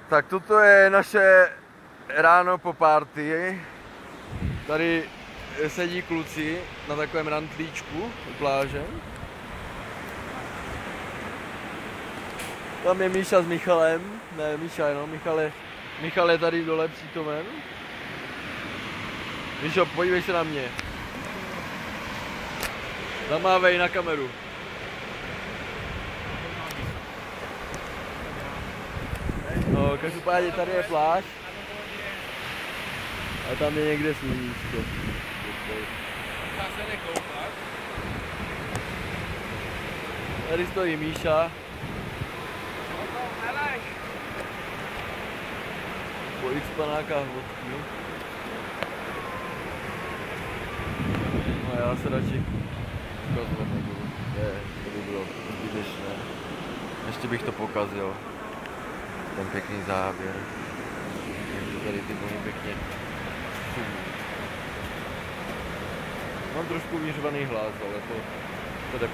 Tak toto je naše ráno po party. Tady sedí kluci na takovém rantlíčku u pláže. Tam je Míša s Michalem. Ne, Míša jenom, Michal je tady dole přítomen. Míšo, podívej se na mě. Zamávej na kameru. No, každopádně tady je pláž. A tam je někde sluníčko. Tady stojí Míša. Po x panákách vodky. No já se radši ukazovat nebudu. To by bylo zbytečné. Ještě bych to pokazil. Ten pěkný záběr. Jak tady ty vlny pěkně. Mám trošku vyřvaný hlas, ale to jde.